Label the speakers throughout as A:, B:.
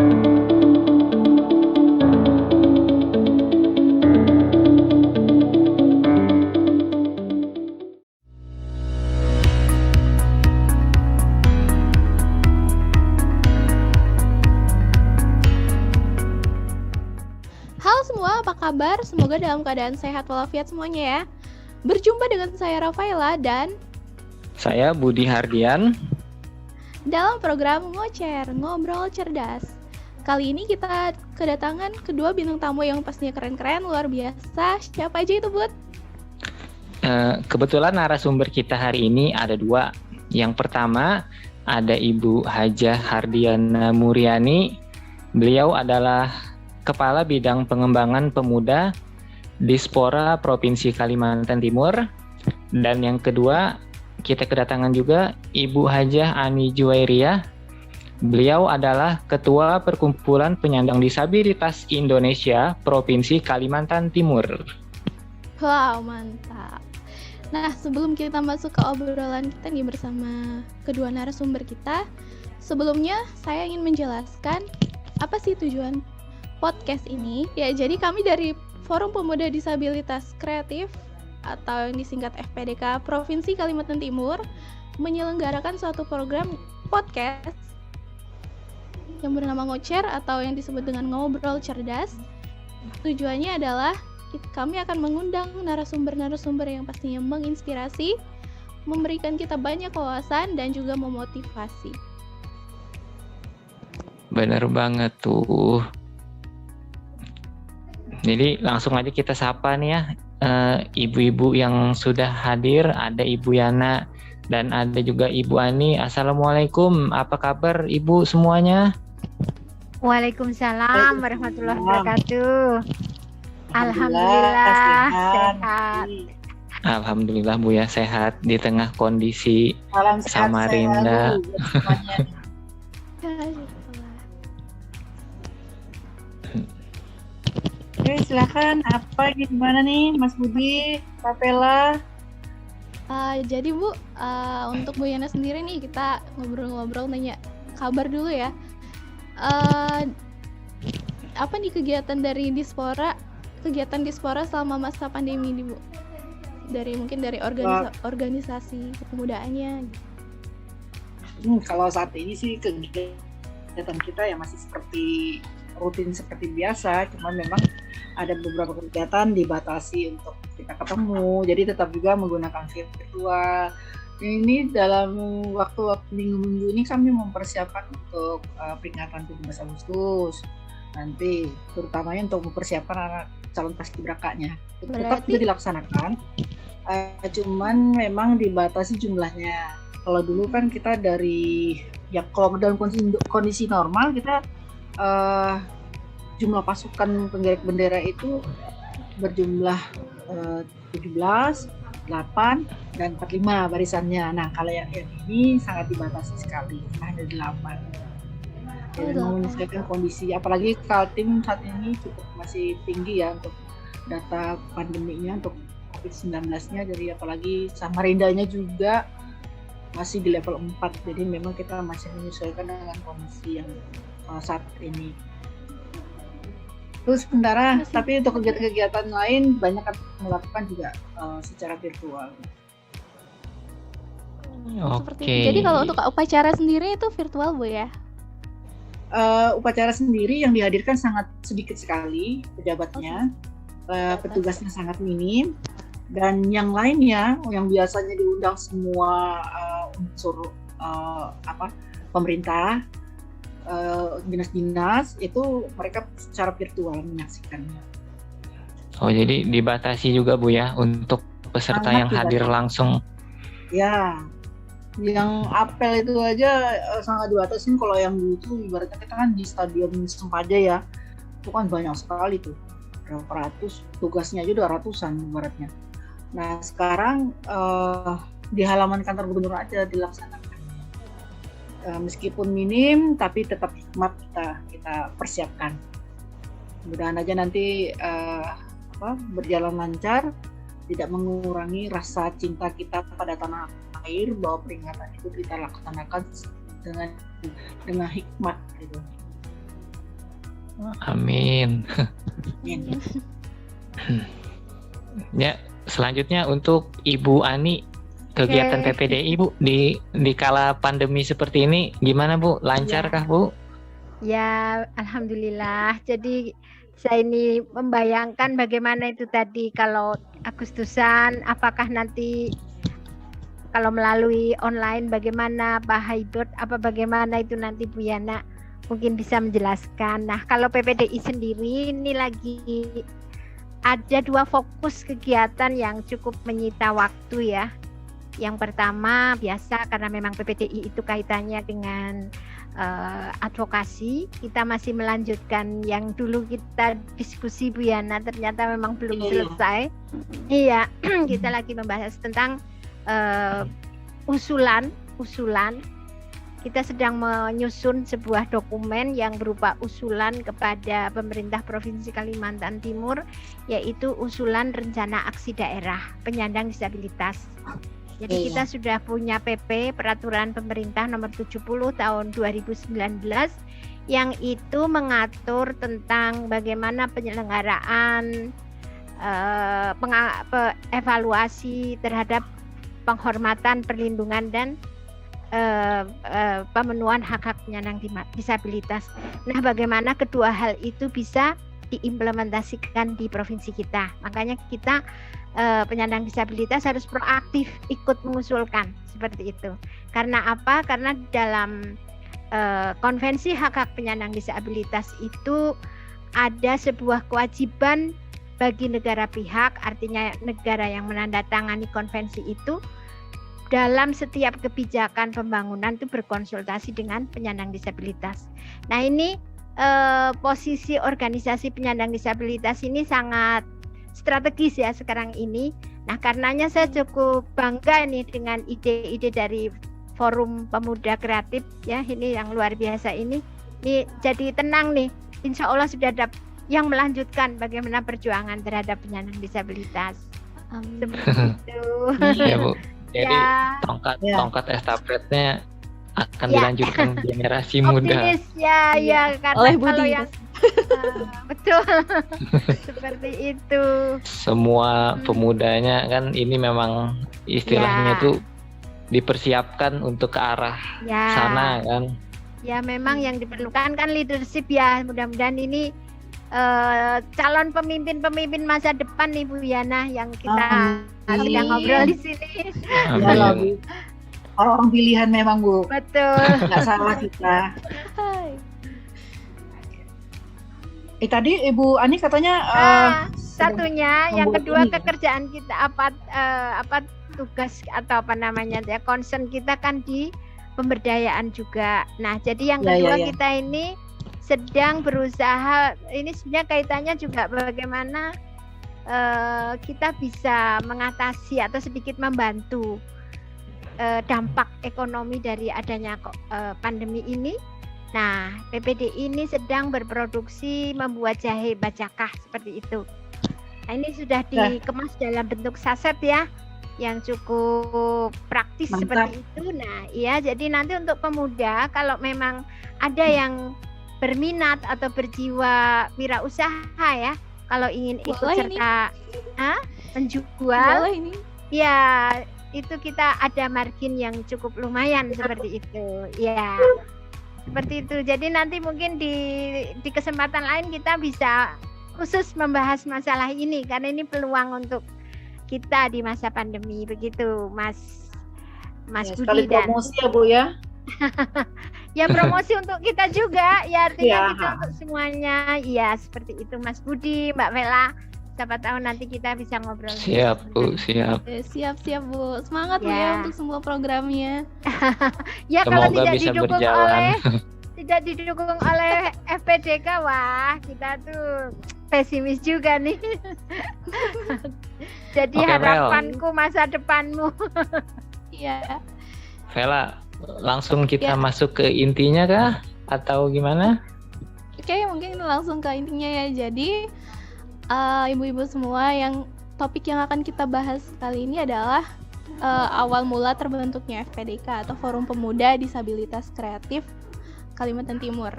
A: Halo semua, apa kabar? Semoga dalam keadaan sehat walafiat semuanya ya. Berjumpa dengan saya Rafaela dan
B: Saya Budi Hardian.
A: dalam program Ngocer, Ngobrol Cerdas. Kali ini kita kedatangan kedua bintang tamu yang pastinya keren-keren, luar biasa. Siapa aja itu, Bud?
B: Kebetulan narasumber kita hari ini ada dua. Yang pertama ada Ibu Hajah Hardiana Muriani. Beliau adalah Kepala Bidang Pengembangan Pemuda Dispora Provinsi Kalimantan Timur. Dan yang kedua, kita kedatangan juga Ibu Hajah Ani Juwairiyah. Beliau adalah Ketua Perkumpulan Penyandang Disabilitas Indonesia Provinsi Kalimantan Timur.
A: Wow, mantap. Nah, sebelum kita masuk ke obrolan kita nih bersama kedua narasumber kita, sebelumnya saya ingin menjelaskan apa sih tujuan podcast ini. Ya, jadi kami dari Forum Pemuda Disabilitas Kreatif atau yang disingkat FPDK Provinsi Kalimantan Timur menyelenggarakan suatu program podcast yang bernama Ngocer atau yang disebut dengan Ngobrol Cerdas. Tujuannya adalah kami akan mengundang narasumber-narasumber yang pastinya menginspirasi, memberikan kita banyak wawasan dan juga memotivasi.
B: Bener banget tuh. Jadi langsung aja kita sapa nih ya ibu-ibu yang sudah hadir. Ada Ibu Yana dan ada juga Ibu Ani. Assalamualaikum, apa kabar Ibu semuanya?
C: Waalaikumsalam warahmatullahi wabarakatuh. Alhamdulillah sehat.
B: Alhamdulillah Bu ya, sehat di tengah kondisi
D: Salam sehat
B: Samarinda.
D: selalu buat semuanya. Oke, silakan. Apa gimana nih, Mas Budi, Rafaela?
A: Jadi Bu, untuk Bu Yana sendiri nih kita ngobrol-ngobrol nanya kabar dulu ya. Apa nih kegiatan dari Dispora? Kegiatan Dispora selama masa pandemi ini Bu? Mungkin dari organisasi kepemudaannya.
D: Kalau saat ini sih kegiatan kita ya masih rutin seperti biasa, cuman memang ada beberapa kegiatan dibatasi untuk kita ketemu, jadi tetap juga menggunakan virtual. Ini dalam waktu-waktu minggu-minggu ini kami mempersiapkan untuk peringatan 17 Agustus nanti, terutamanya untuk mempersiapkan anak calon paskibrakanya. Tetap juga dilaksanakan, cuman memang dibatasi jumlahnya. Kalau dulu kan kita kalau dalam kondisi normal kita jumlah pasukan penggerak bendera itu berjumlah 17, 8, dan 45 barisannya. Nah, kalau yang ini sangat dibatasi sekali, hanya 8. Jadi menyesuaikan kondisi, apalagi Kaltim saat ini cukup masih tinggi ya untuk data pandeminya, untuk COVID-19-nya, jadi apalagi Samarindanya juga masih di level 4, jadi memang kita masih menyesuaikan dengan kondisi yang saat ini. Terus sementara, tapi untuk kegiatan-kegiatan lain banyak melakukan juga secara virtual.
B: Oke.
A: Jadi kalau untuk upacara sendiri itu virtual Bu ya?
D: Upacara sendiri yang dihadirkan sangat sedikit sekali pejabatnya, petugasnya sangat minim, dan yang lainnya yang biasanya diundang semua unsur pemerintah, dinas-dinas, itu mereka secara virtual menyaksikannya.
B: Oh, jadi dibatasi juga Bu ya untuk peserta
D: Sangat
B: yang hadir langsung.
D: Ya, yang apel itu aja sangat dibatasin. Kalau yang dulu tuh ibaratnya kita kan di Stadion Sempaja ya, itu kan banyak sekali tuh, berapa ratus, tugasnya aja 200-an ibaratnya. Nah sekarang di halaman kantor gubernur aja dilaksanakan. Meskipun minim, tapi tetap hikmat kita persiapkan. Mudah-mudahan aja nanti berjalan lancar, tidak mengurangi rasa cinta kita pada tanah air, bahwa peringatan itu kita laksanakan dengan hikmat gitu.
B: Amin.
D: Amin.
B: Ya, selanjutnya untuk Ibu Ani, kegiatan
C: Oke.
B: PPDI Bu di kala pandemi seperti ini gimana Bu? Lancarkah Bu?
C: Ya, alhamdulillah. Jadi saya ini membayangkan bagaimana itu tadi kalau Agustusan, apakah nanti kalau melalui online bagaimana, apa hybrid, apa bagaimana itu nanti Bu Yana mungkin bisa menjelaskan. Nah, kalau PPDI sendiri ini lagi ada 2 fokus kegiatan yang cukup menyita waktu ya. Yang pertama biasa karena memang PPDI itu kaitannya dengan advokasi, kita masih melanjutkan yang dulu kita diskusi Bu Yana, ternyata memang belum selesai. Iya, kita lagi membahas tentang usulan. Kita sedang menyusun sebuah dokumen yang berupa usulan kepada pemerintah Provinsi Kalimantan Timur, yaitu usulan rencana aksi daerah penyandang disabilitas. Jadi kita sudah punya PP, peraturan pemerintah nomor 70 tahun 2019 yang itu mengatur tentang bagaimana penyelenggaraan evaluasi terhadap penghormatan, perlindungan dan pemenuhan hak-hak penyandang disabilitas. Nah, bagaimana kedua hal itu bisa diimplementasikan di provinsi kita? Makanya kita penyandang disabilitas harus proaktif ikut mengusulkan seperti itu. Karena apa? Karena dalam konvensi hak-hak penyandang disabilitas itu ada sebuah kewajiban bagi negara pihak, artinya negara yang menandatangani konvensi itu dalam setiap kebijakan pembangunan itu berkonsultasi dengan penyandang disabilitas. Nah, ini posisi organisasi penyandang disabilitas ini sangat strategis ya sekarang ini. Nah, karenanya saya cukup bangga nih dengan ide-ide dari Forum Pemuda Kreatif ya, ini yang luar biasa ini. Ini jadi tenang nih, insya Allah sudah ada yang melanjutkan bagaimana perjuangan terhadap penyandang disabilitas. Seperti itu.
B: Iya Bu. Jadi
C: Ya.
B: tongkat estafetnya akan dilanjutkan generasi muda.
C: Optimis ya, ya karena
A: Oleh
C: kalau
A: Budi.
C: yang betul seperti itu.
B: Semua pemudanya kan ini memang istilahnya
C: Ya.
B: tuh dipersiapkan untuk ke arah
C: Ya.
B: sana kan.
C: Ya memang yang diperlukan kan leadership ya. Mudah-mudahan ini calon pemimpin masa depan nih Bu Yana yang kita sedang ngobrol di sini.
D: Ya lah,
B: Amin.
D: Bu. Orang pilihan memang Bu,
C: Betul.
D: nggak salah kita.
A: Hai.
D: Tadi Ibu Ani katanya
C: Satunya, yang
D: membuat
C: kedua
D: ini ya?
C: pekerjaan kita apa tugas atau apa namanya ya, concern kita kan di pemberdayaan juga. Nah, jadi yang
D: Ya,
C: kedua
D: ya.
C: kita ini sedang berusaha, ini sebenarnya kaitannya juga bagaimana kita bisa mengatasi atau sedikit membantu dampak ekonomi dari adanya pandemi ini. Nah, PPDI ini sedang berproduksi membuat jahe bacakah seperti itu. Nah, ini sudah dikemas dalam bentuk saset ya, yang cukup praktis.
D: Mantap.
C: Seperti itu. Nah, iya, jadi nanti untuk pemuda kalau memang ada yang berminat atau berjiwa wirausaha ya, kalau ingin ikut
A: Boleh
C: serta menjual,
A: Boleh ini.
C: ya itu kita ada margin yang cukup lumayan seperti itu. Ya, seperti itu. Jadi nanti mungkin di kesempatan lain kita bisa khusus membahas masalah ini karena ini peluang untuk kita di masa pandemi, begitu Mas
D: Ya,
C: Budi.
D: sekali
C: Dan
D: promosi ya Bu ya.
C: ya promosi untuk kita juga ya, artinya
D: Ya.
C: kita untuk semuanya. Iya, seperti itu Mas Budi, Mbak Vela. Siapa tahu nanti kita bisa ngobrol.
B: Siap Bu, siap.
A: Siap Bu. Semangat Bu
C: Ya.
A: ya untuk semua programnya.
C: Ya kalau
B: Semoga
C: tidak
B: bisa
C: didukung
B: berjalan.
C: oleh FPDK, wah kita tuh pesimis juga nih. Jadi
B: Oke, Mel.
C: harapanku masa depanmu.
A: Iya.
B: Vela, langsung kita
A: Ya.
B: masuk ke intinya kah? Atau gimana?
A: Oke, mungkin langsung ke intinya ya. Jadi, ibu-ibu semua, yang topik yang akan kita bahas kali ini adalah awal mula terbentuknya FPDK atau Forum Pemuda Disabilitas Kreatif Kalimantan Timur.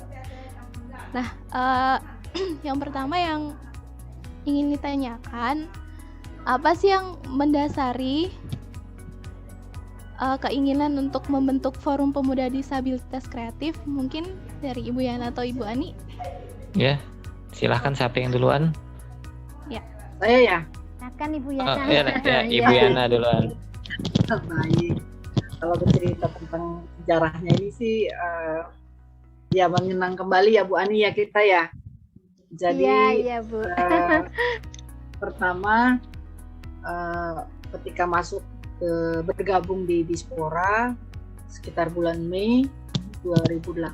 A: Nah, Yang pertama yang ingin ditanyakan, apa sih yang mendasari keinginan untuk membentuk Forum Pemuda Disabilitas Kreatif? Mungkin dari Ibu Yana atau Ibu Ani?
B: Ya, silahkan siapa yang duluan?
D: Saya ya.
C: Silakan Ibu
B: Oh,
C: Yana.
B: ya, Ibu Yana duluan.
D: Baik. Kalau bercerita tentang sejarahnya ini sih ya mengenang kembali ya Bu Ani ya kita ya. Jadi
C: Iya Bu.
D: pertama ketika bergabung di Dispora sekitar bulan Mei 2018,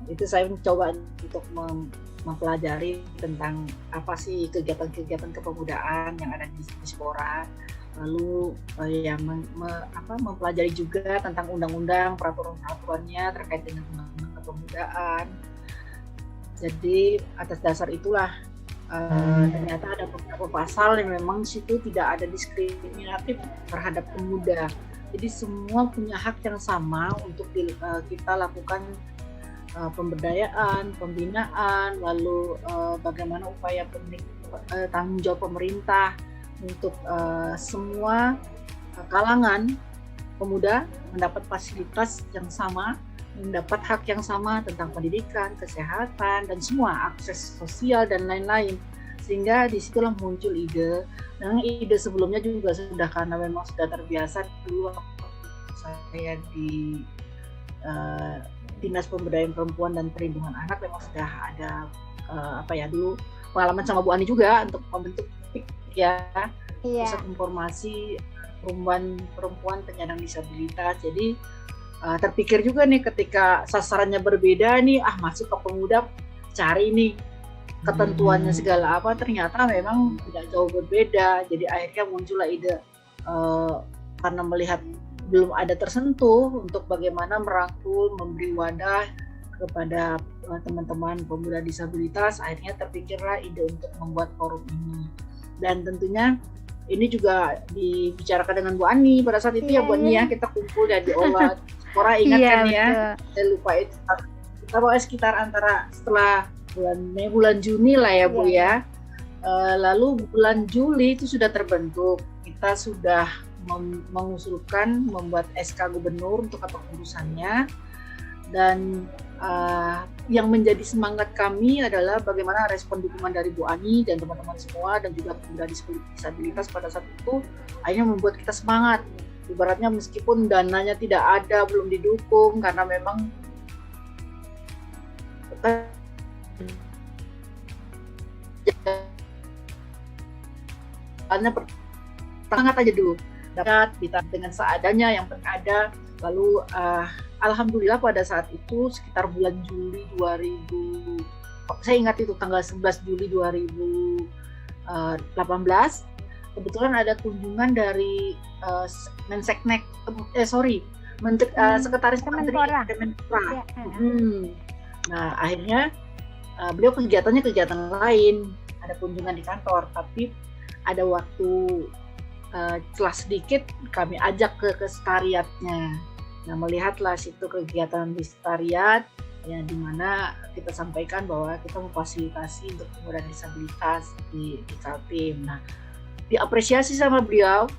D: itu saya mencoba untuk mempelajari tentang apa sih kegiatan-kegiatan kepemudaan yang ada di Dispora, lalu mempelajari juga tentang undang-undang, peraturan-peraturannya terkait dengan undang-undang kepemudaan. Jadi atas dasar itulah ternyata ada beberapa pasal yang memang situ tidak ada diskriminatif terhadap pemuda. Jadi semua punya hak yang sama untuk kita lakukan pemberdayaan, pembinaan, lalu bagaimana upaya tanggung jawab pemerintah untuk semua kalangan pemuda mendapat fasilitas yang sama, mendapat hak yang sama tentang pendidikan, kesehatan, dan semua akses sosial dan lain-lain. Sehingga disitulah muncul ide. Dan ide sebelumnya juga sudah, karena memang sudah terbiasa dulu saya di Dinas Pemberdayaan Perempuan dan Perlindungan Anak, memang sudah ada dulu pengalaman sama Bu Ani juga untuk membentuk pusat informasi perempuan penyandang disabilitas. Jadi terpikir juga nih ketika sasarannya berbeda nih, masuk ke pemuda, cari nih ketentuannya segala apa, ternyata memang tidak jauh berbeda. Jadi akhirnya muncullah ide karena melihat belum ada tersentuh untuk bagaimana merangkul, memberi wadah kepada teman-teman pemuda disabilitas, akhirnya terpikirlah ide untuk membuat forum ini. Dan tentunya ini juga dibicarakan dengan Bu Ani pada saat itu ya Bu Ani ya, kita kumpul ya di Ola Dispora, ingat kan ya? Saya lupa itu. Kita bawa sekitar antara setelah bulan Mei, bulan Juni lah ya Bu ya. Lalu bulan Juli itu sudah terbentuk. Kita sudah mengusulkan membuat SK Gubernur untuk kepengurusannya. Dan yang menjadi semangat kami adalah bagaimana respon dukungan dari Bu Ani dan teman-teman semua dan juga pemuda disabilitas pada saat itu akhirnya membuat kita semangat. Ibaratnya meskipun dananya tidak ada, belum didukung karena memang sangat aja dulu dapat dengan seadanya yang ada. Lalu alhamdulillah pada saat itu sekitar bulan Juli 2000, saya ingat itu tanggal 11 Juli 2018, kebetulan ada kunjungan dari Sekretaris Menteri Kemenpora. Nah akhirnya beliau kegiatan lain, ada kunjungan di kantor, tapi ada waktu celah sedikit kami ajak ke sekretariatnya. Nah, melihatlah situ kegiatan di sekretariat yang dimana kita sampaikan bahwa kita memfasilitasi untuk pemuda disabilitas di Kaltim. Nah, diapresiasi sama beliau,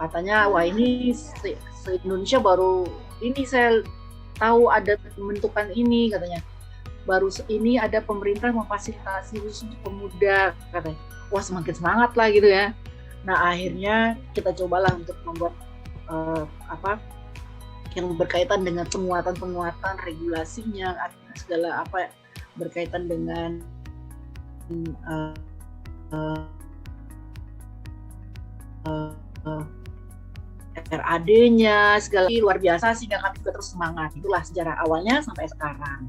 D: katanya wah ini se-Indonesia baru ini saya tahu ada pembentukan ini, katanya baru ini ada pemerintah memfasilitasi khusus untuk pemuda, katanya. Wah semakin semangat lah gitu ya. Nah akhirnya kita cobalah untuk membuat yang berkaitan dengan penguatan regulasinya, segala apa berkaitan dengan RAD-nya, segala luar biasa sehingga kami juga terus semangat. Itulah sejarah awalnya sampai sekarang.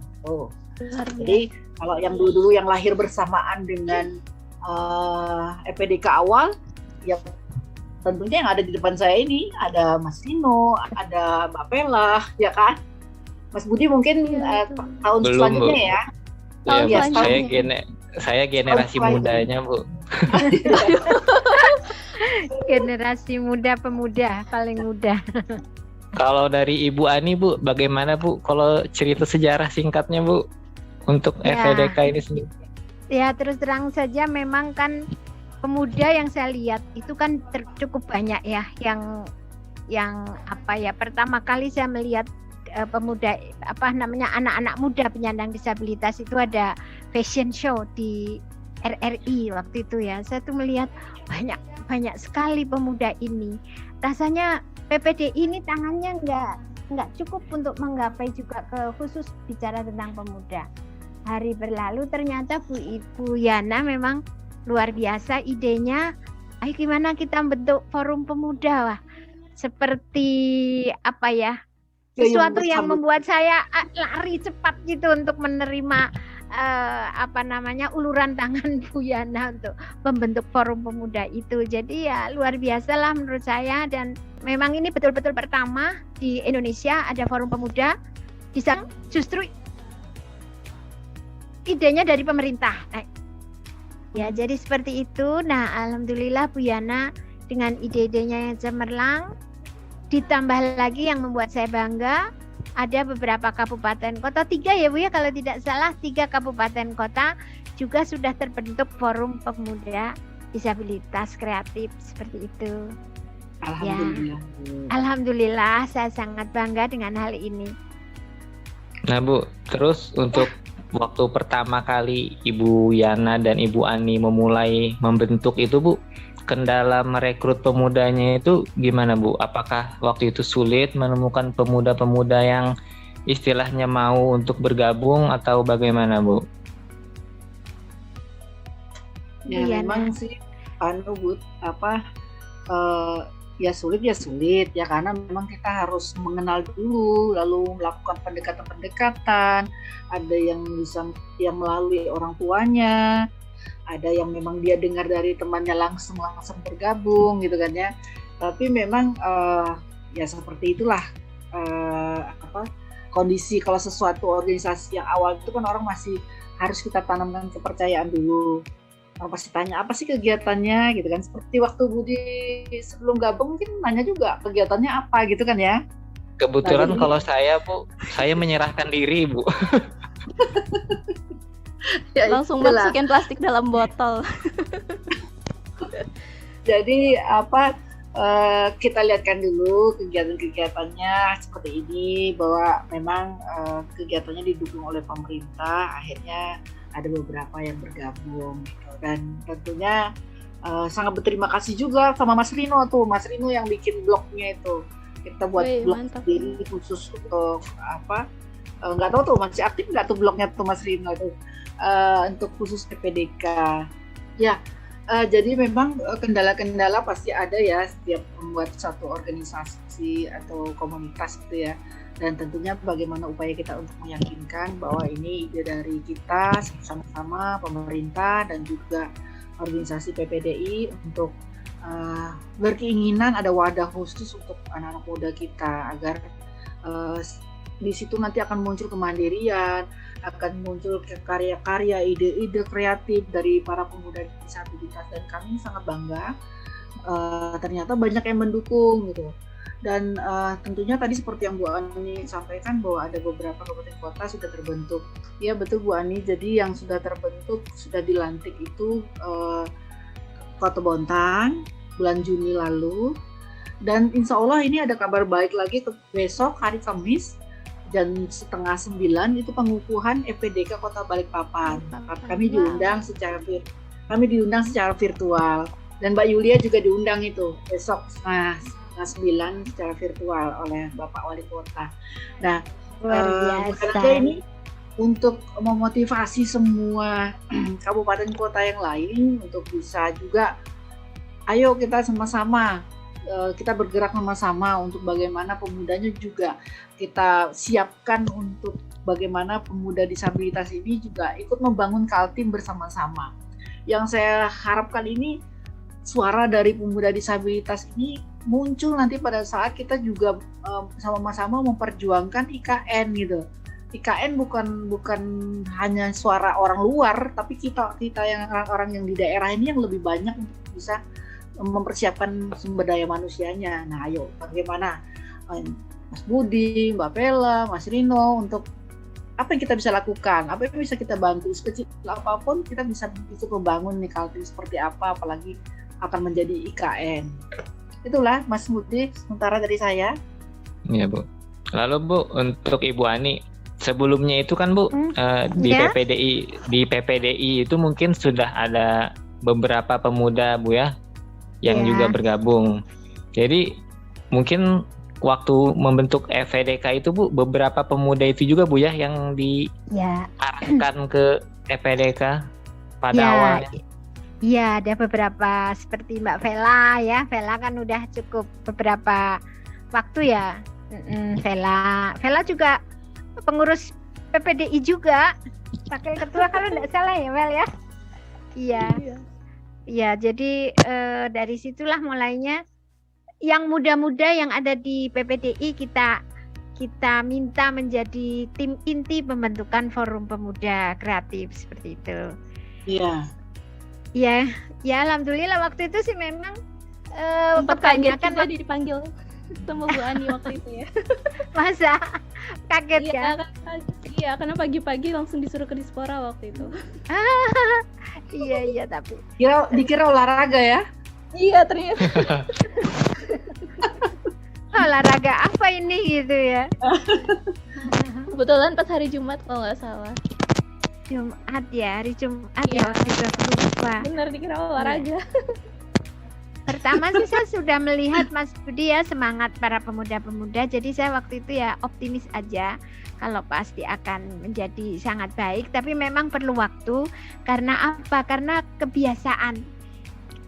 D: Jadi kalau yang dulu yang lahir bersamaan dengan EPDK awal, ya tentunya yang ada di depan saya ini ada Mas Lino, ada Mbak Pela, ya kan? Mas Budi mungkin tahun
B: belum,
D: selanjutnya
B: Bu.
D: Ya.
B: Ya, saya generasi mudanya, Bu.
C: Generasi muda pemuda paling muda.
B: Kalau dari Ibu Ani, Bu, bagaimana Bu? Kalau cerita sejarah singkatnya, Bu? untuk
C: Ya.
B: FEDK ini sendiri?
C: Ya, terus terang saja memang kan pemuda yang saya lihat itu kan cukup banyak ya yang apa ya, pertama kali saya melihat pemuda anak-anak muda penyandang disabilitas itu ada fashion show di RRI waktu itu ya. Saya tuh melihat banyak sekali pemuda ini. Rasanya PPDI ini tangannya nggak cukup untuk menggapai juga ke khusus bicara tentang pemuda. Hari berlalu ternyata Bu Yana memang luar biasa idenya. Ayo gimana kita bentuk forum pemuda, wah seperti apa ya, sesuatu yang membuat saya lari cepat gitu untuk menerima uluran tangan Bu Yana untuk membentuk forum pemuda itu. Jadi ya luar biasa lah menurut saya, dan memang ini betul-betul pertama di Indonesia ada forum pemuda. Di sana justru idenya dari pemerintah. Ya, jadi seperti itu. Nah, alhamdulillah Bu Yana dengan ide-idenya yang cemerlang, ditambah lagi yang membuat saya bangga, ada beberapa kabupaten kota, 3 ya Bu ya, kalau tidak salah 3 kabupaten kota juga sudah terbentuk forum pemuda disabilitas kreatif seperti itu.
D: Alhamdulillah.
C: Ya. Alhamdulillah, saya sangat bangga dengan hal ini.
B: Nah Bu, terus untuk waktu pertama kali Ibu Yana dan Ibu Ani memulai membentuk itu Bu, kendala merekrut pemudanya itu gimana Bu? Apakah waktu itu sulit menemukan pemuda-pemuda yang istilahnya mau untuk bergabung atau bagaimana Bu?
D: Ya memang sih Bu, ya sulit ya karena memang kita harus mengenal dulu, lalu melakukan pendekatan-pendekatan. Ada yang bisa melalui orang tuanya, ada yang memang dia dengar dari temannya langsung bergabung gitu kan ya. Tapi memang ya seperti itulah kondisi kalau sesuatu organisasi yang awal itu kan orang masih harus kita tanamkan kepercayaan dulu. Pasti tanya apa sih kegiatannya gitu kan, seperti waktu Budi sebelum gabung mungkin nanya juga kegiatannya apa gitu kan ya.
B: Kebetulan kalau saya Bu, saya menyerahkan diri Bu.
A: Ya, langsung masukin plastik dalam botol.
D: Jadi kita lihatkan dulu kegiatan-kegiatannya seperti ini, bahwa memang kegiatannya didukung oleh pemerintah, akhirnya ada beberapa yang bergabung gitu. Dan tentunya sangat berterima kasih juga sama Mas Rino yang bikin blognya itu. Kita buat blog sendiri khusus untuk nggak tahu tuh masih aktif nggak tuh blognya tuh Mas Rino itu, untuk khusus PPDK ya. Jadi memang kendala-kendala pasti ada ya setiap membuat satu organisasi atau komunitas gitu ya. Dan tentunya bagaimana upaya kita untuk meyakinkan bahwa ini ide dari kita sama-sama, pemerintah dan juga organisasi PPDI, untuk berkeinginan ada wadah khusus untuk anak-anak muda kita, agar di situ nanti akan muncul kemandirian, akan muncul karya-karya, ide-ide kreatif dari para pemuda disabilitas. Dan kami sangat bangga ternyata banyak yang mendukung gitu. Dan tentunya tadi seperti yang Bu Ani sampaikan bahwa ada beberapa kabupaten kota sudah terbentuk. Ya betul Bu Ani, jadi yang sudah terbentuk, sudah dilantik itu Kota Bontang bulan Juni lalu. Dan insya Allah ini ada kabar baik lagi, besok hari Kamis jam 8:30 itu pengukuhan FPDK Kota Balikpapan. Kami diundang secara virtual, dan Mbak Yulia juga diundang itu besok 8:30 secara virtual oleh Bapak Wali Kota. Nah, bukan ini untuk memotivasi semua kabupaten kota yang lain untuk bisa juga, ayo kita sama-sama, kita bergerak sama-sama untuk bagaimana pemudanya juga kita siapkan, untuk bagaimana pemuda disabilitas ini juga ikut membangun Kaltim bersama-sama. Yang saya harapkan ini suara dari pemuda disabilitas ini muncul nanti pada saat kita juga sama-sama memperjuangkan IKN gitu. IKN bukan hanya suara orang luar, tapi kita yang orang yang di daerah ini yang lebih banyak untuk bisa mempersiapkan sumber daya manusianya. Nah, ayo bagaimana Mas Budi, Mbak Pella, Mas Rino untuk apa yang kita bisa lakukan, apa yang bisa kita bantu, sekecil apapun kita bisa ikut membangun nih Kaltim seperti apa, apalagi akan menjadi IKN. Itulah Mas Budi, sementara dari saya.
B: Iya Bu. Lalu Bu, untuk Ibu Ani, sebelumnya itu kan Bu, di
C: Ya.
B: PPDI itu mungkin sudah ada beberapa pemuda Bu ya, yang
C: Ya.
B: juga bergabung. Jadi mungkin waktu membentuk FPDK itu Bu, beberapa pemuda itu juga Bu ya yang
C: Ya.
B: diarahkan ke FPDK pada
C: Ya.
B: awalnya.
C: Iya, ada beberapa seperti Mbak Vela ya. Vela kan udah cukup beberapa waktu ya. Vela juga pengurus PPDI juga, wakil ketua kalau tidak salah ya Vel ya. Iya. Iya, jadi dari situlah mulainya yang muda-muda yang ada di PPDI kita minta menjadi tim inti pembentukan Forum Pemuda Kreatif seperti itu.
D: Iya.
C: Ya, ya alhamdulillah waktu itu sih memang
A: Sempat kaget
C: kebanyakan
A: juga dipanggil sama Bu Ani waktu itu ya.
C: masa kaget
A: Iya,
C: kan?
A: iya, karena pagi-pagi langsung disuruh ke Dispora waktu itu.
C: Iya tapi
D: Dikira olahraga ya?
A: Iya, ternyata.
C: olahraga apa ini gitu ya?
A: Kebetulan pas hari Jumat kalau nggak salah.
C: Jumat ya, hari Jumat
A: Iya.
C: ya waktu itu aku lupa.
A: Bener dikira olahraga.
C: Pertama sih saya sudah melihat Mas Budi ya semangat para pemuda-pemuda, jadi saya waktu itu ya optimis aja kalau pasti akan menjadi sangat baik, tapi memang perlu waktu. Karena apa? Karena kebiasaan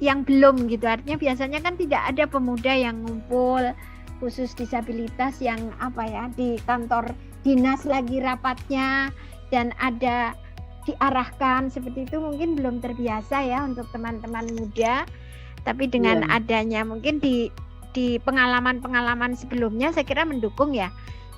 C: yang belum gitu, artinya biasanya kan tidak ada pemuda yang ngumpul khusus disabilitas yang apa ya di kantor dinas lagi rapatnya dan ada diarahkan seperti itu, mungkin belum terbiasa ya untuk teman-teman muda. Tapi dengan adanya mungkin di pengalaman-pengalaman sebelumnya saya kira mendukung ya.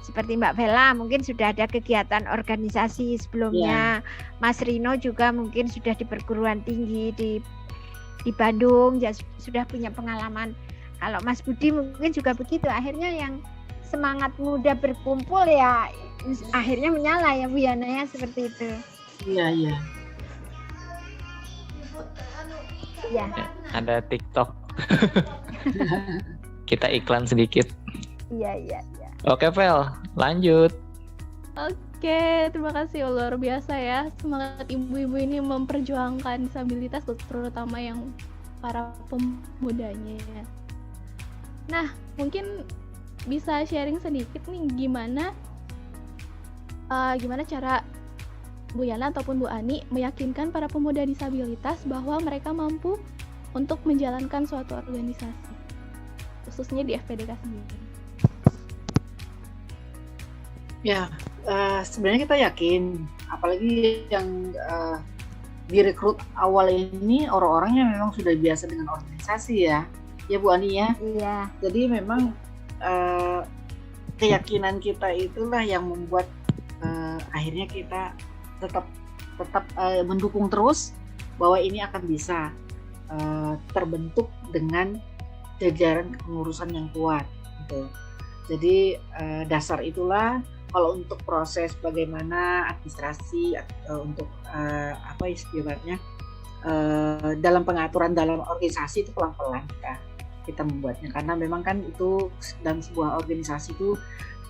C: Seperti Mbak Vela mungkin sudah ada kegiatan organisasi sebelumnya. Mas Rino juga mungkin sudah di perguruan tinggi di Bandung ya, sudah punya pengalaman. Kalau Mas Budi mungkin juga begitu. Akhirnya yang semangat muda berkumpul ya akhirnya menyala ya Bu Yana ya, seperti itu.
D: Iya.
C: Ya.
B: Ada TikTok. Kita iklan sedikit.
C: Iya.
B: Oke Vel, lanjut.
A: Oke, terima kasih, luar biasa ya semangat ibu-ibu ini memperjuangkan disabilitas, terutama yang para pemudanya. Nah, mungkin bisa sharing sedikit nih gimana cara Bu Yana ataupun Bu Ani meyakinkan para pemuda disabilitas bahwa mereka mampu untuk menjalankan suatu organisasi, khususnya di FPDK sendiri.
D: Ya, sebenarnya kita yakin, apalagi yang direkrut awal ini orang-orang yang memang sudah biasa dengan organisasi ya Bu Ani ya.
C: Iya.
D: Jadi memang keyakinan kita itulah yang membuat akhirnya kita tetap mendukung terus bahwa ini akan bisa terbentuk dengan jajaran kepengurusan yang kuat gitu. Jadi dasar itulah kalau untuk proses bagaimana administrasi untuk apa istilahnya dalam pengaturan dalam organisasi itu pelan-pelan kita membuatnya, karena memang kan itu dalam sebuah organisasi itu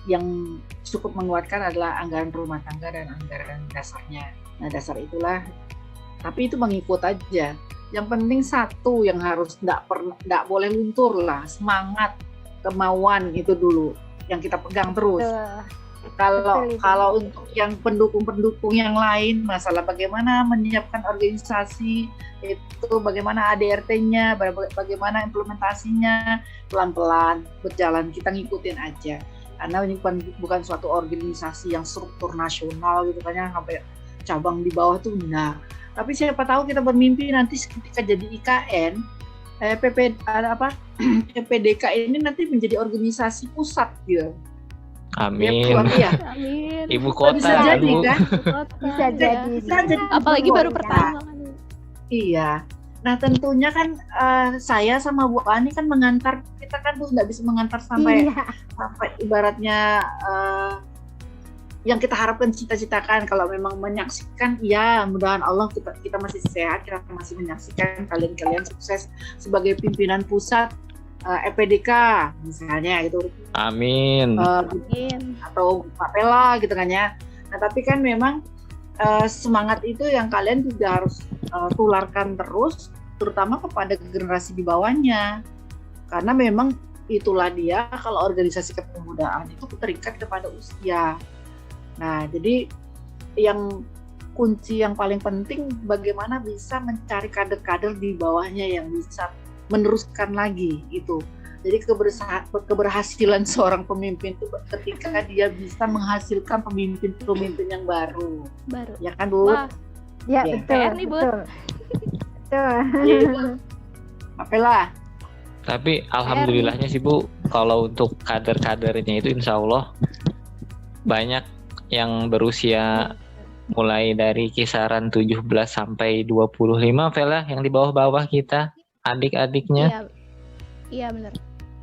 D: yang cukup menguatkan adalah anggaran rumah tangga dan anggaran dasarnya. Nah dasar itulah, tapi itu mengikut aja. Yang penting satu yang harus nggak boleh luntur lah, semangat, kemauan itu dulu yang kita pegang terus. Kalau untuk yang pendukung yang lain, masalah bagaimana menyiapkan organisasi itu, bagaimana ADRT-nya, bagaimana implementasinya, pelan-pelan berjalan, kita ngikutin aja. Karena ini bukan suatu organisasi yang struktur nasional gitu kan ya, sampai cabang di bawah tuh enggak. Tapi siapa tahu kita bermimpi nanti ketika jadi IKN, PPDK ini nanti menjadi organisasi pusat gitu.
B: Amin.
D: Ya.
A: Amin.
B: Ibu kota
D: bisa jadi
B: Bu.
D: kan?
C: Bisa jadi.
A: Apalagi baru pertama kan.
D: Iya. Nah tentunya kan saya sama Bu Ani kan mengantar, kita kan tuh nggak bisa mengantar sampai ibaratnya yang kita harapkan, cita-citakan. Kalau memang menyaksikan, ya mudah-mudahan Allah kita masih sehat, kita masih menyaksikan kalian sukses sebagai pimpinan pusat EPDK misalnya itu.
B: Amin.
D: Atau Pak Pela gitu kan ya. Nah tapi kan memang semangat itu yang kalian juga harus tularkan terus, terutama kepada generasi di bawahnya, karena memang itulah dia, kalau organisasi kepemudaan itu terikat kepada usia. Nah, jadi yang kunci yang paling penting bagaimana bisa mencari kader-kader di bawahnya yang bisa meneruskan lagi itu. Jadi keberhasilan seorang pemimpin itu ketika dia bisa menghasilkan pemimpin-pemimpin yang baru. Ya kan, Bu?
A: Wah.
C: Ya,
A: Ya.
C: betul.
A: PR nih, Bu.
C: Betul.
D: Apalah.
B: Tapi alhamdulillahnya sih Bu, kalau untuk kader-kadernya itu insya Allah banyak yang berusia mulai dari kisaran 17 sampai 25 Vela yang di bawah-bawah kita, adik-adiknya.
A: Iya benar.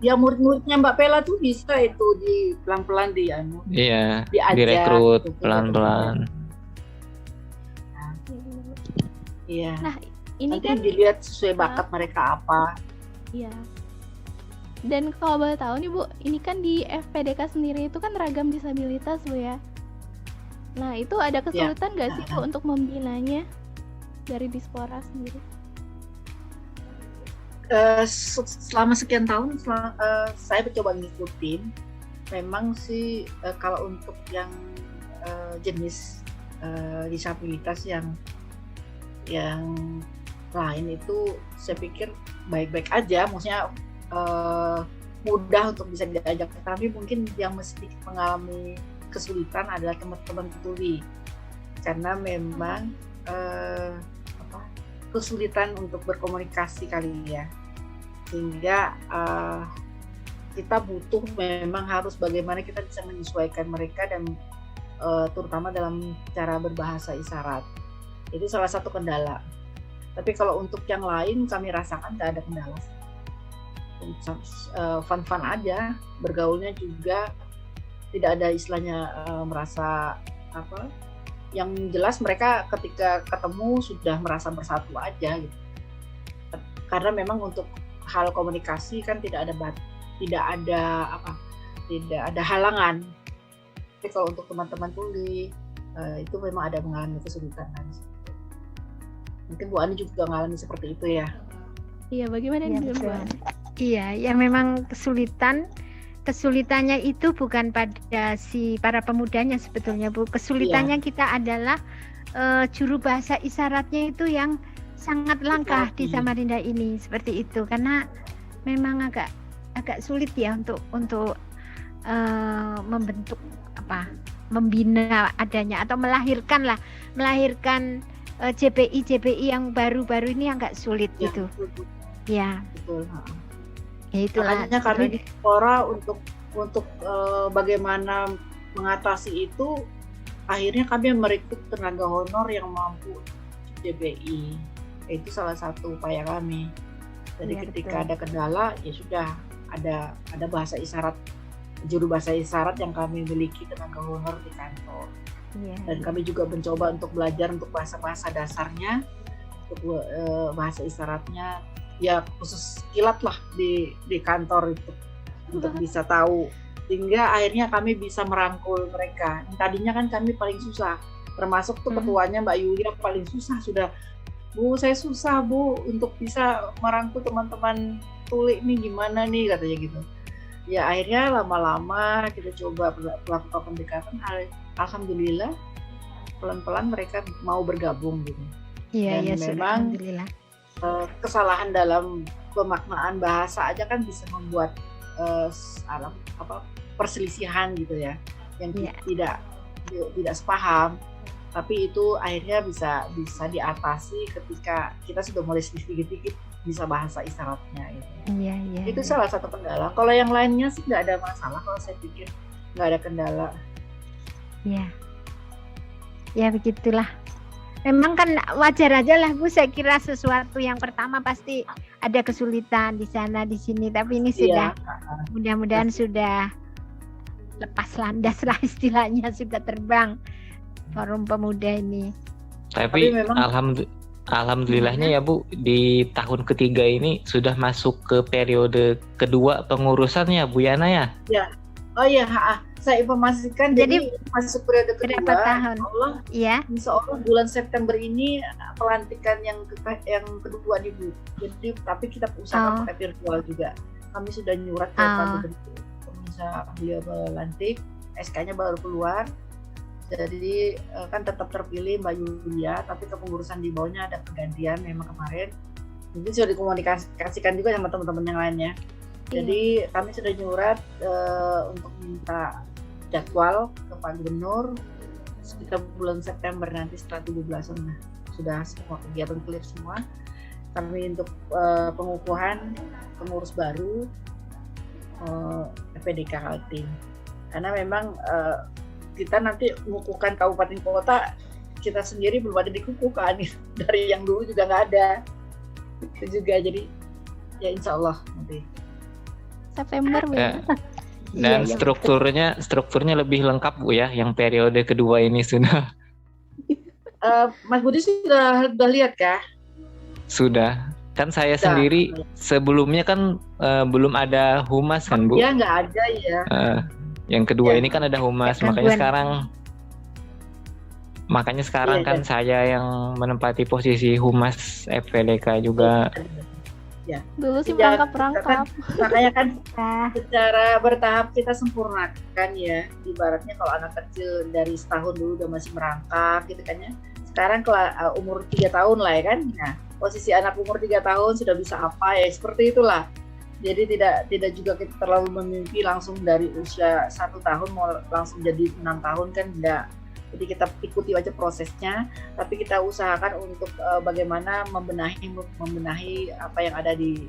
D: Ya murid-muridnya Mbak Pela tuh bisa itu di pelan-pelan
B: Iya,
D: diajar,
B: direkrut
D: gitu.
B: pelan-pelan.
D: Iya.
A: Nah, ini
D: Nanti
A: kan
D: dilihat sesuai bakat mereka apa.
A: iya. Dan kalau boleh tahu nih Bu, ini kan di FPDK sendiri itu kan ragam disabilitas Bu ya. Nah itu ada kesulitan nggak sih Bu untuk membinanya dari Dispora sendiri?
D: Selama sekian tahun saya mencoba ngikutin. Memang sih kalau untuk yang jenis disabilitas yang lain itu saya pikir baik-baik aja, maksudnya mudah untuk bisa diajak. Tapi mungkin yang sedikit mengalami kesulitan adalah teman-teman tuli, karena memang kesulitan untuk berkomunikasi kali ya, sehingga kita butuh memang harus bagaimana kita bisa menyesuaikan mereka dan terutama dalam cara berbahasa isyarat. Itu salah satu kendala. Tapi kalau untuk yang lain kami rasakan nggak ada kendala. Fun-fun aja, bergaulnya juga tidak ada istilahnya merasa apa. Yang jelas mereka ketika ketemu sudah merasa bersatu aja gitu. Karena memang untuk hal komunikasi kan tidak ada halangan. Tapi kalau untuk teman-teman tuli itu memang ada mengalami kesulitan. Mungkin Bu Ani juga mengalami seperti itu ya.
A: Iya, bagaimana nih Bu Ani?
C: Iya, ya memang kesulitannya itu bukan pada para pemudanya sebetulnya Bu. Kesulitannya kita adalah juru bahasa isyaratnya itu yang sangat langka di Samarinda ini, seperti itu. Karena memang agak sulit ya untuk membina adanya atau melahirkan JPI yang baru-baru ini agak sulit ya, gitu.
D: Betul.
C: Ya.
D: Betul.
C: Ya itulah.
D: Makanya kami di Dispora untuk bagaimana mengatasi itu, akhirnya kami merekrut tenaga honor yang mampu JPI. Itu salah satu upaya kami. Jadi
C: Ya,
D: ketika
C: betul.
D: ada kendala ya sudah ada bahasa isyarat, juru bahasa isyarat yang kami miliki tenaga honor di kantor.
C: Ya.
D: Dan kami juga mencoba untuk belajar untuk bahasa-bahasa dasarnya, untuk bahasa isyaratnya, ya khusus kilat lah di kantor itu untuk bisa tahu, sehingga akhirnya kami bisa merangkul mereka. Tadinya kan kami paling susah, termasuk tuh ketuanya Mbak Yulia paling susah sudah. Bu, saya susah Bu untuk bisa merangkul teman-teman tuli nih, gimana nih katanya gitu. Ya akhirnya lama-lama kita coba melakukan pendekatan, alhamdulillah pelan-pelan mereka mau bergabung gitu.
C: Iya,
D: Dan memang
C: alhamdulillah.
D: Kesalahan dalam pemaknaan bahasa aja kan bisa membuat perselisihan gitu ya, yang tidak sepaham. Tapi itu akhirnya bisa diatasi ketika kita sudah mulai sedikit-sedikit bisa bahasa isyaratnya gitu.
C: Iya.
D: Itu salah satu kendala. Kalau yang lainnya sih nggak ada masalah, kalau saya pikir nggak ada kendala.
C: Iya. Ya begitulah. Memang kan wajar aja lah Bu, saya kira sesuatu yang pertama pasti ada kesulitan di sana di sini, tapi ini sudah mudah-mudahan sudah lepas landas lah istilahnya, sudah terbang Forum Pemuda ini.
B: Tapi
D: memang
B: alhamdulillahnya ya Bu, di tahun ketiga ini sudah masuk ke periode kedua pengurusannya Bu Yana ya?
D: Oh iya, saya informasikan jadi masuk periode kedua.
C: Berapa tahun?
D: Insya Allah bulan September ini pelantikan yang kedua nih Bu. Jadi tapi kita usahakan pakai virtual juga. Kami sudah nyurat ke Pak Gubernur, bisa beliau melantik, SK-nya baru keluar. Jadi kan tetap terpilih Mbak Yulia, tapi kepengurusan di bawahnya ada pergantian memang kemarin. Mungkin sudah dikomunikasikan juga sama teman-teman yang lainnya. Jadi kami sudah nyurat untuk minta jadwal ke Pak Gubernur sekitar bulan September nanti setelah 17-an. Sudah semua kegiatan clear semua. Kami untuk pengukuhan pengurus baru FPDK Kaltim. Karena memang kita nanti mengukuhkan kabupaten kota, kita sendiri belum ada dikukuhkan dari yang dulu juga nggak ada. Itu juga, jadi ya insya Allah nanti
A: September Bu.
B: Dan strukturnya lebih lengkap Bu ya, yang periode kedua ini sudah.
D: Mas Budi sudah lihat kah?
B: Sudah. Kan saya sendiri sebelumnya kan belum ada humas kan Bu?
D: Ya nggak ada ya.
B: Yang kedua ini kan ada humas, makanya sekarang kan saya yang menempati posisi humas FPDK juga.
D: Ya.
A: Dulu sih merangkap.
D: Makanya kan secara bertahap kita sempurnakan ya. Ibaratnya kalau anak kecil dari setahun dulu udah masih merangkak gitu kan ya. Sekarang umur 3 tahun lah ya kan. Nah, posisi anak umur 3 tahun sudah bisa apa ya, seperti itulah. Jadi tidak juga kita terlalu memimpi langsung dari usia 1 tahun mau langsung jadi 6 tahun kan enggak. Jadi kita ikuti aja prosesnya, tapi kita usahakan untuk bagaimana membenahi apa yang ada di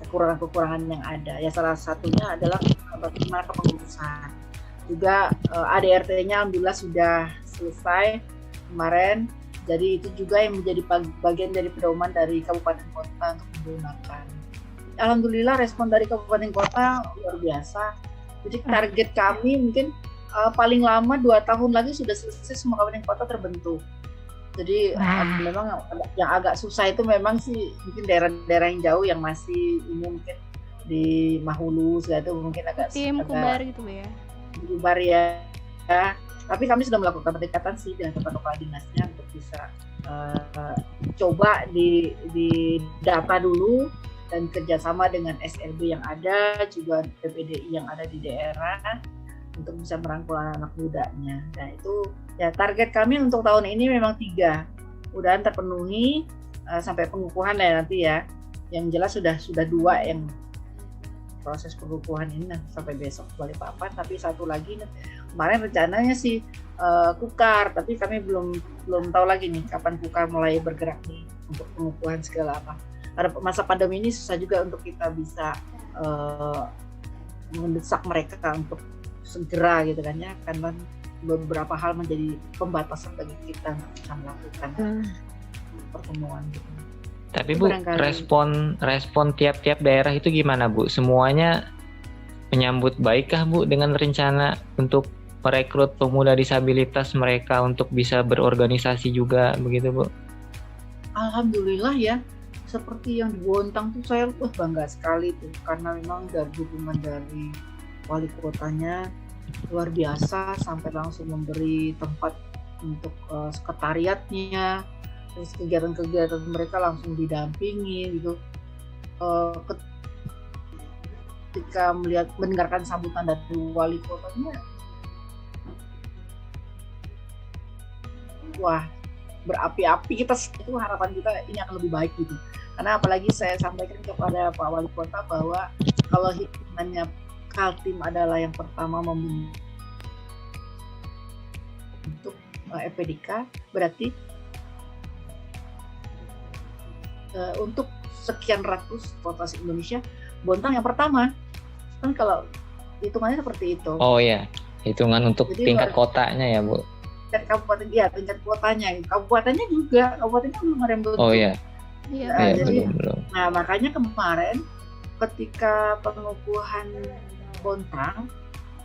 D: kekurangan-kekurangan yang ada. Ya salah satunya adalah bagaimana kepengurusan. Juga ADRT-nya alhamdulillah sudah selesai kemarin. Jadi itu juga yang menjadi bagian dari pedoman dari kabupaten kota untuk menggunakan. Alhamdulillah respon dari kabupaten kota luar biasa. Jadi target kami mungkin paling lama 2 tahun lagi sudah selesai semua kabupaten kota terbentuk. Jadi memang yang agak susah itu memang sih mungkin daerah-daerah yang jauh yang masih ini mungkin di Mahulu segala itu mungkin agak
A: kubar gitu ya.
D: Kubar ya. Tapi kami sudah melakukan pendekatan sih dengan kepala dinasnya untuk bisa coba di data dulu dan kerjasama dengan SLB yang ada, juga PPDI yang ada di daerah untuk bisa merangkul anak mudanya. Nah itu ya target kami untuk tahun ini memang 3, mudahan terpenuhi sampai pengukuhan ya nanti ya. Yang jelas sudah 2 yang proses pengukuhan ini sampai besok Balikpapan, tapi 1 lagi kemarin rencananya sih Kukar, tapi kami belum tahu lagi nih kapan Kukar mulai bergerak nih untuk pengukuhan segala apa. Pada masa pandemi ini susah juga untuk kita bisa mendesak mereka untuk segera gitu kan ya, karena beberapa hal menjadi pembatasan bagi kita untuk bisa melakukan pertemuan gitu.
B: Tapi Bu, respon tiap-tiap daerah itu gimana Bu? Semuanya menyambut baikkah Bu dengan rencana untuk merekrut pemuda disabilitas mereka untuk bisa berorganisasi juga begitu Bu?
D: Alhamdulillah ya. Seperti yang di Bontang tuh saya bangga sekali tuh, karena memang dari dukungan dari wali kotanya luar biasa, sampai langsung memberi tempat untuk sekretariatnya, terus kegiatan-kegiatan mereka langsung didampingi gitu. Ketika mendengarkan sambutan dari wali kotanya, wah berapi-api, itu harapan kita ini akan lebih baik gitu. Karena apalagi saya sampaikan kepada Pak Wali Kota bahwa kalau hitungannya Kaltim adalah yang pertama membentuk FPDK, berarti untuk sekian ratus kota Indonesia, Bontang yang pertama. Kan kalau hitungannya seperti itu.
B: Oh ya, hitungan untuk jadi tingkat kotanya ya Bu?
D: Tingkat kabupaten, ya tingkat kotanya. Kabupatennya belum ada yang bentuk.
B: Oh iya.
D: Nah, jadi belum. Nah makanya kemarin ketika pengukuhan Bontang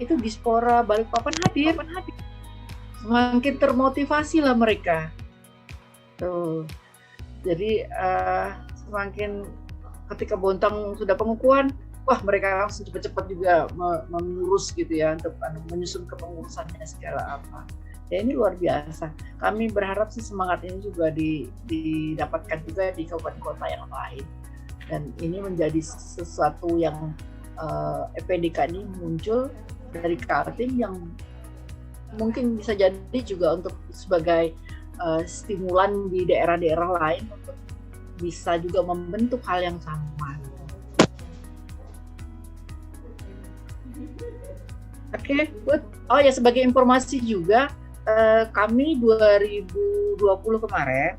D: itu Dispora Balikpapan hadir. Semakin termotivasi lah mereka. Tuh. Jadi semakin ketika Bontang sudah pengukuhan, wah mereka langsung cepat-cepat juga mengurus gitu ya, untuk menyusun kepengurusannya segala apa. Ya ini luar biasa. Kami berharap sih semangat ini juga didapatkan juga di kabupaten kota yang lain. Dan ini menjadi sesuatu yang EPDK ini muncul dari Kaltim yang mungkin bisa jadi juga untuk sebagai stimulan di daerah-daerah lain untuk bisa juga membentuk hal yang sama. Oke, good. Oh ya, sebagai informasi juga, kami 2020 kemarin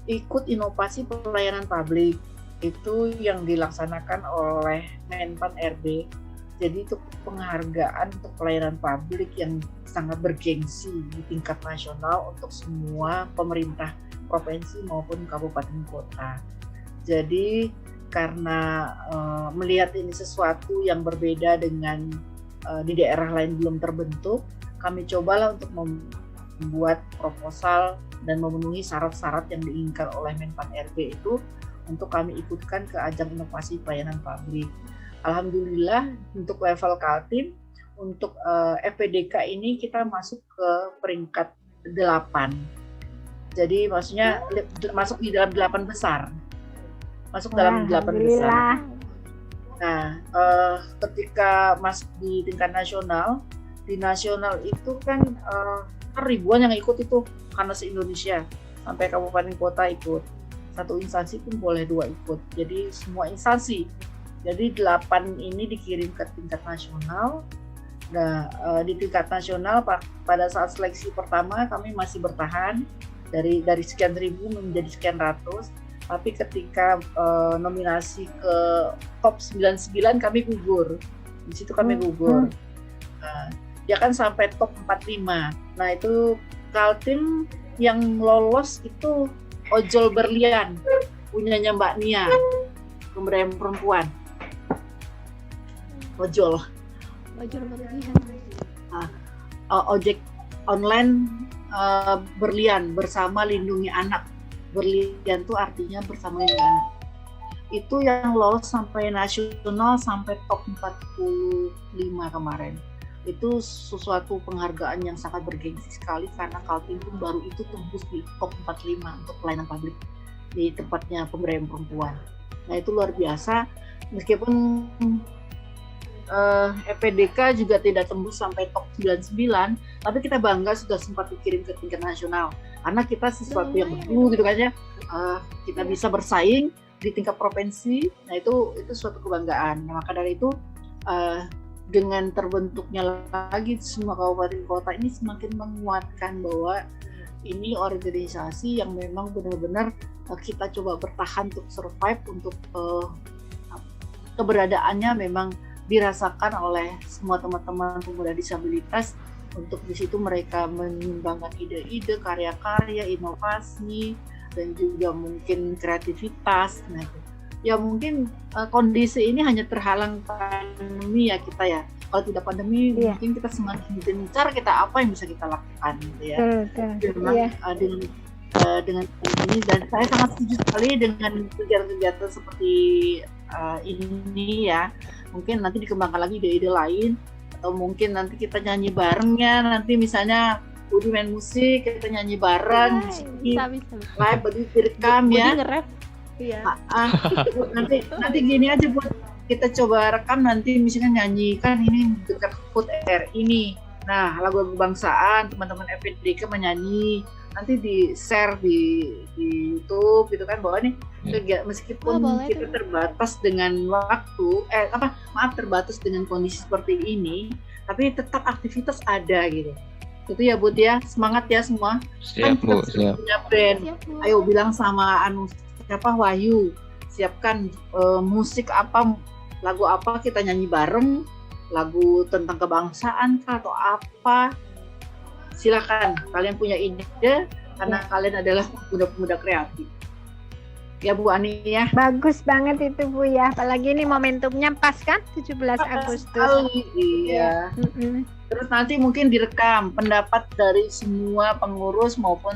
D: ikut inovasi pelayanan publik itu yang dilaksanakan oleh Menpan RB. Jadi itu penghargaan untuk pelayanan publik yang sangat bergengsi di tingkat nasional untuk semua pemerintah provinsi maupun kabupaten kota. Jadi karena melihat ini sesuatu yang berbeda dengan di daerah lain belum terbentuk, kami cobalah untuk membuat proposal dan memenuhi syarat-syarat yang diinginkan oleh Menpan RB itu untuk kami ikutkan ke ajang inovasi pelayanan publik. Alhamdulillah untuk level Kaltim, untuk FPDK ini kita masuk ke peringkat 8. Jadi maksudnya masuk di dalam 8 besar. Masuk dalam 8 besar. Nah, ketika masuk di tingkat nasional, di nasional itu kan ribuan yang ikut itu karena se-Indonesia, sampai kabupaten kota ikut. Satu instansi pun boleh 2 ikut. Jadi semua instansi. Jadi 8 ini dikirim ke tingkat nasional. Nah, di tingkat nasional pada saat seleksi pertama kami masih bertahan dari sekian ribu menjadi sekian ratus. Tapi ketika nominasi ke top 99 kami gugur. Di situ kami gugur. Ya kan sampai top 45. Nah itu Kaltim yang lolos itu Ojol Berlian, punyanya Mbak Nia, pemberdayaan perempuan. Ojol Berlian. Ojek online Berlian bersama lindungi anak. Berlian itu artinya bersama lindungi anak. Itu yang lolos sampai nasional sampai top 45 kemarin. Itu sesuatu penghargaan yang sangat bergengsi sekali karena Kaltim pun baru itu tembus di top 45 untuk pelayanan publik di tempatnya pemberdayaan perempuan. Nah itu luar biasa, meskipun EPDK juga tidak tembus sampai top 99, tapi kita bangga sudah sempat dikirim ke tingkat nasional karena kita sesuatu yang baru gitu kan ya, kita bisa bersaing di tingkat provinsi. Nah itu suatu kebanggaan. Nah, maka dari itu dengan terbentuknya lagi semua kabupaten kota ini semakin menguatkan bahwa ini organisasi yang memang benar-benar kita coba bertahan untuk survive, untuk keberadaannya memang dirasakan oleh semua teman-teman pemuda disabilitas. Untuk di situ mereka menyumbangkan ide-ide, karya-karya, inovasi, dan juga mungkin kreativitas. Nah, ya mungkin kondisi ini hanya terhalang pandemi ya kita ya. Kalau tidak pandemi mungkin kita semakin gencar kita apa yang bisa kita lakukan gitu ya. Dengan ini, dan saya sangat setuju sekali dengan kegiatan-kegiatan seperti ini ya. Mungkin nanti dikembangkan lagi ide-ide lain, atau mungkin nanti kita nyanyi barengnya, nanti misalnya Budi main musik, kita nyanyi bareng, bisa. Live, Budi direkam ya. Nge-rap. Iya. Nanti gini aja buat kita coba rekam nanti misalnya nyanyikan ini dekat HUT RI ini. Nah, lagu kebangsaan teman-teman FPDK menyanyi, nanti di-share di YouTube gitu kan, bahwa nih meskipun kita terbatas dengan waktu, terbatas dengan kondisi seperti ini, tapi tetap aktivitas ada gitu. Itu ya Bud ya, semangat ya semua.
B: Siap Bu, siap.
D: Punya brand. Ayo bilang sama Wahyu, siapkan musik apa, lagu apa kita nyanyi bareng, lagu tentang kebangsaan atau apa. Silakan, kalian punya ide karena kalian adalah pemuda-pemuda kreatif. Ya Bu Ani ya.
C: Bagus banget itu Bu ya. Apalagi ini momentumnya pas kan 17 Agustus.
D: Sekali, iya.
C: Mm-mm.
D: Terus nanti mungkin direkam pendapat dari semua pengurus maupun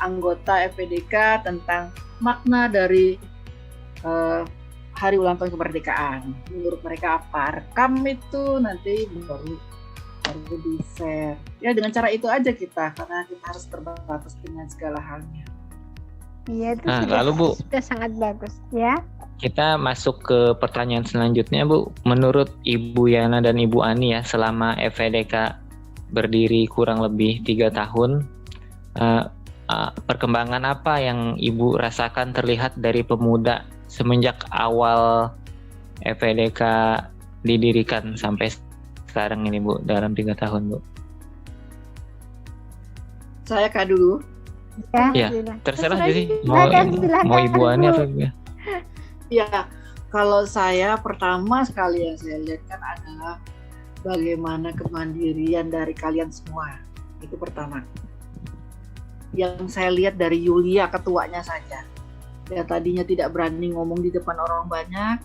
D: anggota FPDK tentang makna dari Hari Ulang Tahun Kemerdekaan. Menurut mereka apa? Rekam itu nanti baru di-share. Ya dengan cara itu aja kita, karena kita harus terbatas dengan segala halnya.
C: Iya itu
B: Nah,
C: sudah,
B: lalu Bu,
C: sudah sangat bagus ya.
B: kita masuk ke pertanyaan selanjutnya Bu. Menurut Ibu Yana dan Ibu Ani ya, selama FPDK berdiri kurang lebih 3 tahun, perkembangan apa yang Ibu rasakan terlihat dari pemuda semenjak awal FPDK didirikan sampai sekarang ini Bu, dalam 3 tahun Bu?
D: Saya Kak dulu.
B: Ya,
C: silakan.
B: terserah
A: Terserah
B: jadi
C: silakan,
B: mau Ibu Ani
C: Bu.
B: atau gimana?
D: Ya, kalau saya pertama sekali yang saya lihat kan adalah bagaimana kemandirian dari kalian semua. Itu pertama. Yang saya lihat dari Yulia ketuanya saja. Ya tadinya tidak berani ngomong di depan orang banyak.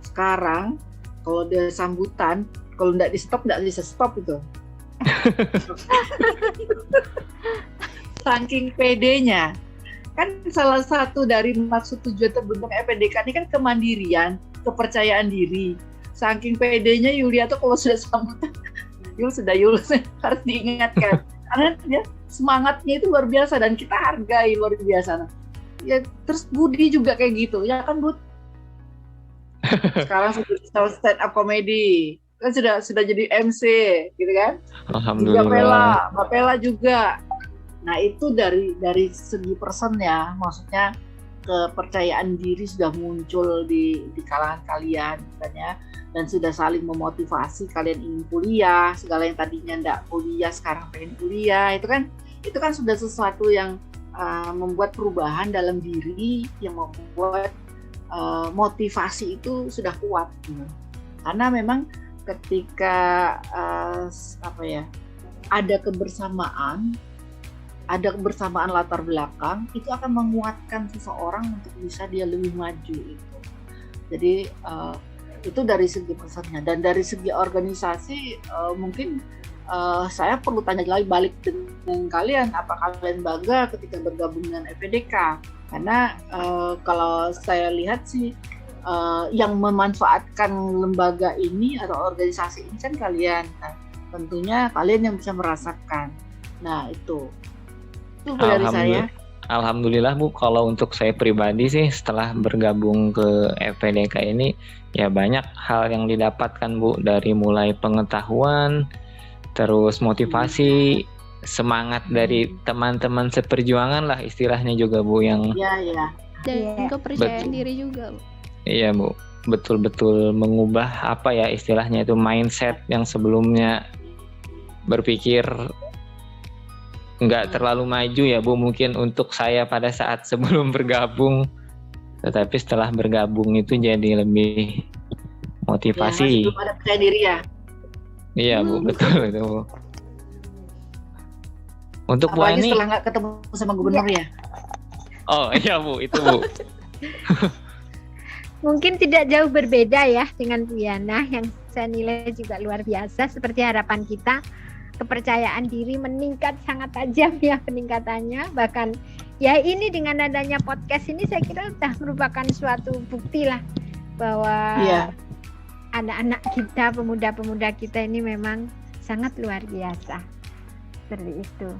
D: Sekarang kalau ada sambutan, kalau nggak di stop nggak bisa stop itu. Saking pedenya. Kan salah satu dari maksud tujuan terbentuk FPDK ini kan kemandirian, kepercayaan diri. Saking pedenya Yulia tuh kalau sudah sambutan, Yul harus diingatkan. Karena dia semangatnya itu luar biasa dan kita hargai luar biasa. Ya terus Budi juga kayak gitu, ya kan Bud? Sekarang sudah stand up comedy, kan sudah jadi MC, gitu kan?
B: Alhamdulillah.
D: Mbak Pela juga. Nah itu dari segi person ya, maksudnya kepercayaan diri sudah muncul di kalangan kalian katanya, dan sudah saling memotivasi kalian ingin kuliah, segala yang tadinya enggak kuliah sekarang pengen kuliah, itu kan sudah sesuatu yang membuat perubahan dalam diri, yang membuat motivasi itu sudah kuat gitu. Karena memang ketika ada kebersamaan latar belakang, itu akan menguatkan seseorang untuk bisa dia lebih maju itu. Jadi itu dari segi pesannya, dan dari segi organisasi mungkin saya perlu tanya lagi balik dengan kalian, apa kalian bangga ketika bergabung dengan FPDK? Karena kalau saya lihat sih yang memanfaatkan lembaga ini atau organisasi ini kan kalian. Nah, tentunya kalian yang bisa merasakan. Nah itu dari saya.
B: Alhamdulillah Bu, kalau untuk saya pribadi sih setelah bergabung ke FPDK ini ya banyak hal yang didapatkan Bu, dari mulai pengetahuan, terus motivasi, semangat dari teman-teman seperjuangan lah istilahnya juga Bu, yang
A: dan kepercayaan diri juga Bu.
B: Iya Bu, betul-betul mengubah apa ya istilahnya itu mindset yang sebelumnya berpikir nggak terlalu maju ya Bu, mungkin untuk saya pada saat sebelum bergabung, tetapi setelah bergabung itu jadi lebih motivasi.
D: Belum ada percaya diri ya.
B: Iya Bu, betul itu Bu. Untuk Bu
D: Apalagi
B: Ani,
D: setelah nggak ketemu sama gubernur ya.
B: oh iya Bu, itu Bu.
C: Mungkin tidak jauh berbeda ya dengan Bu Yana, yang saya nilai juga luar biasa. Seperti harapan kita, kepercayaan diri meningkat sangat tajam ya peningkatannya. Bahkan ya ini dengan adanya podcast ini saya kira sudah merupakan suatu bukti lah bahwa anak-anak kita, pemuda-pemuda kita ini memang sangat luar biasa. Seperti itu.